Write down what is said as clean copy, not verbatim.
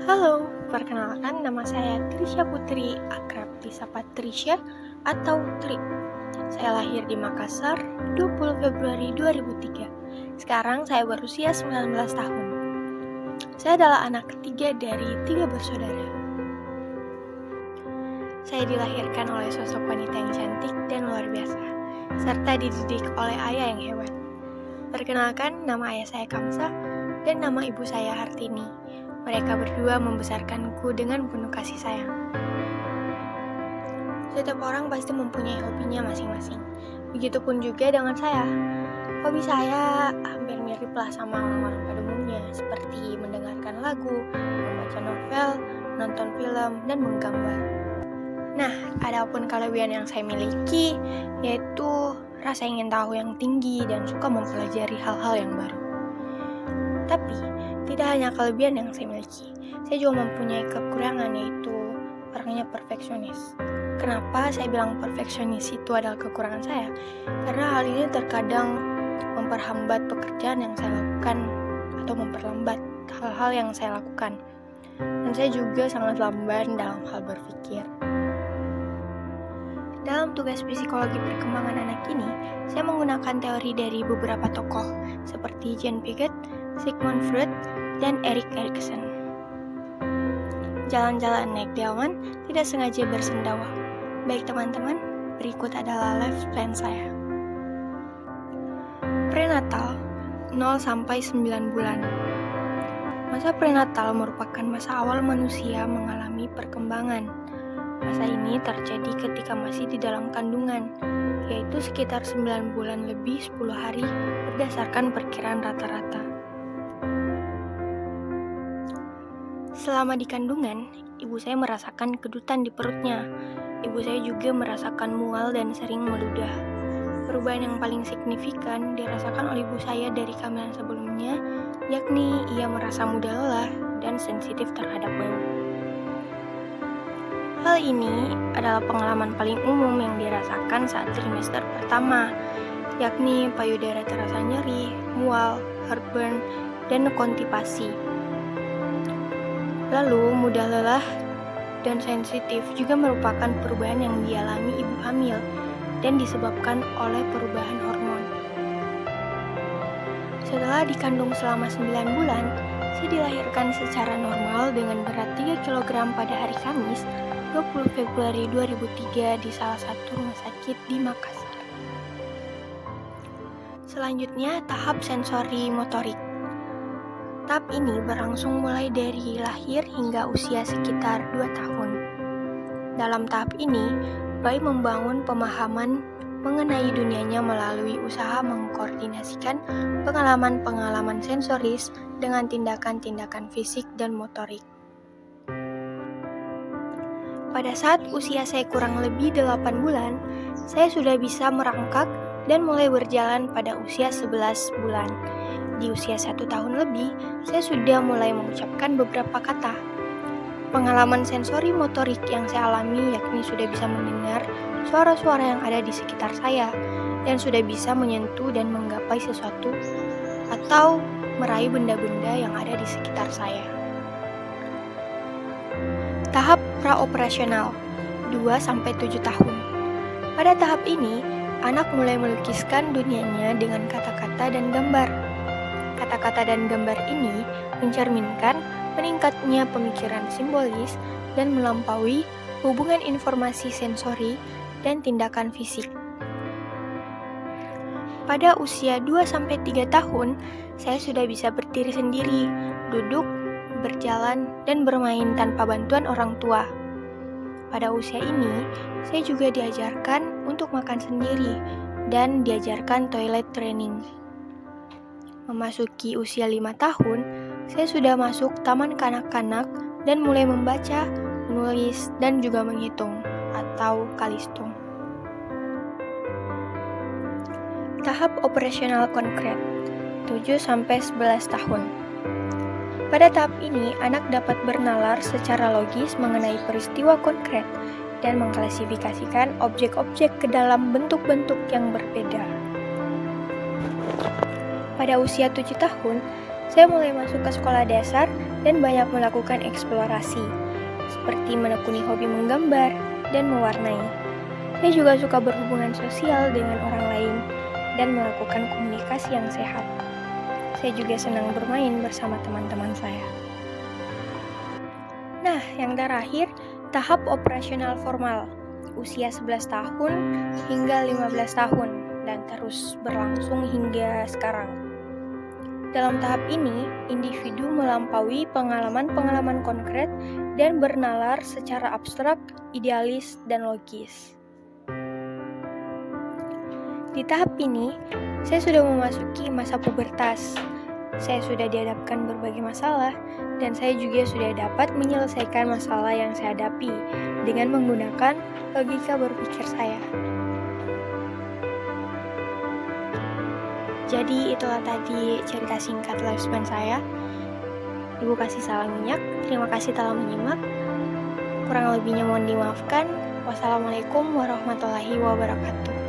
Halo, perkenalkan nama saya Trisha Putri, akrab disapa Trisha atau Tri. Saya lahir di Makassar 20 Februari 2003. Sekarang saya berusia 19 tahun. Saya adalah anak ketiga dari 3 bersaudara. Saya dilahirkan oleh sosok wanita yang cantik dan luar biasa, serta dididik oleh ayah yang hebat. Perkenalkan, nama ayah saya Kamsa dan nama ibu saya Hartini. Mereka berdua membesarkanku dengan penuh kasih sayang. Setiap orang pasti mempunyai hobinya masing-masing. Begitupun juga dengan saya. Hobi saya hampir miriplah sama orang-orang pada umumnya, seperti mendengarkan lagu, membaca novel, menonton film, dan menggambar. Nah, adapun kelebihan yang saya miliki, yaitu rasa ingin tahu yang tinggi dan suka mempelajari hal-hal yang baru. Tapi, tidak hanya kelebihan yang saya miliki, saya juga mempunyai kekurangan, yaitu orangnya perfeksionis. Kenapa saya bilang perfeksionis itu adalah kekurangan saya? Karena hal ini terkadang memperhambat pekerjaan yang saya lakukan atau memperlambat hal-hal yang saya lakukan. Dan saya juga sangat lamban dalam hal berpikir. Dalam tugas psikologi perkembangan anak ini, saya menggunakan teori dari beberapa tokoh seperti Jean Piaget, Sigmund Freud, dan Erik Erikson. Jalan-jalan naik delman tidak sengaja bersendawa. Baik teman-teman, berikut adalah life plan saya. Prenatal 0-9 bulan. Masa prenatal merupakan masa awal manusia mengalami perkembangan. Masa ini terjadi ketika masih di dalam kandungan, yaitu sekitar 9 bulan lebih 10 hari berdasarkan perkiraan rata-rata. Selama di kandungan, ibu saya merasakan kedutan di perutnya. Ibu saya juga merasakan mual dan sering meludah. Perubahan yang paling signifikan dirasakan oleh ibu saya dari kehamilan sebelumnya, yakni ia merasa mudah lelah dan sensitif terhadap bau. Hal ini adalah pengalaman paling umum yang dirasakan saat trimester pertama, yakni payudara terasa nyeri, mual, heartburn, dan konstipasi. Lalu, mudah lelah dan sensitif juga merupakan perubahan yang dialami ibu hamil dan disebabkan oleh perubahan hormon. Setelah dikandung selama 9 bulan, saya dilahirkan secara normal dengan berat 3 kg pada hari Kamis, 20 Februari 2003 di salah satu rumah sakit di Makassar. Selanjutnya, tahap sensori motorik. Tahap ini berlangsung mulai dari lahir hingga usia sekitar 2 tahun. Dalam tahap ini, bayi membangun pemahaman mengenai dunianya melalui usaha mengkoordinasikan pengalaman-pengalaman sensoris dengan tindakan-tindakan fisik dan motorik. Pada saat usia saya kurang lebih 8 bulan, saya sudah bisa merangkak dan mulai berjalan pada usia 11 bulan. Di usia 1 tahun lebih, saya sudah mulai mengucapkan beberapa kata. Pengalaman sensori motorik yang saya alami yakni sudah bisa mendengar suara-suara yang ada di sekitar saya dan sudah bisa menyentuh dan menggapai sesuatu atau meraih benda-benda yang ada di sekitar saya. Tahap praoperasional 2-7 tahun. Pada tahap ini, anak mulai melukiskan dunianya dengan kata-kata dan gambar. Kata-kata dan gambar ini mencerminkan meningkatnya pemikiran simbolis dan melampaui hubungan informasi sensori dan tindakan fisik. Pada usia 2-3 tahun, saya sudah bisa berdiri sendiri, duduk, berjalan, dan bermain tanpa bantuan orang tua. Pada usia ini, saya juga diajarkan untuk makan sendiri dan diajarkan toilet training. Memasuki usia 5 tahun, saya sudah masuk taman kanak-kanak dan mulai membaca, menulis, dan juga menghitung atau kalistung. Tahap operasional konkret 7-11 tahun. Pada tahap ini, anak dapat bernalar secara logis mengenai peristiwa konkret dan mengklasifikasikan objek-objek ke dalam bentuk-bentuk yang berbeda. Pada usia 7 tahun, saya mulai masuk ke sekolah dasar dan banyak melakukan eksplorasi, seperti menekuni hobi menggambar dan mewarnai. Saya juga suka berhubungan sosial dengan orang lain dan melakukan komunikasi yang sehat. Saya juga senang bermain bersama teman-teman saya. Nah, yang terakhir, tahap operasional formal, usia 11 tahun hingga 15 tahun, dan terus berlangsung hingga sekarang. Dalam tahap ini, individu melampaui pengalaman-pengalaman konkret dan bernalar secara abstrak, idealis, dan logis. Di tahap ini, saya sudah memasuki masa pubertas. Saya sudah dihadapkan berbagai masalah, dan saya juga sudah dapat menyelesaikan masalah yang saya hadapi dengan menggunakan logika berpikir saya. Jadi itulah tadi cerita singkat lifespan saya. Ibu kasih salam minyak, terima kasih telah menyimak. Kurang lebihnya mohon dimaafkan. Wassalamualaikum warahmatullahi wabarakatuh.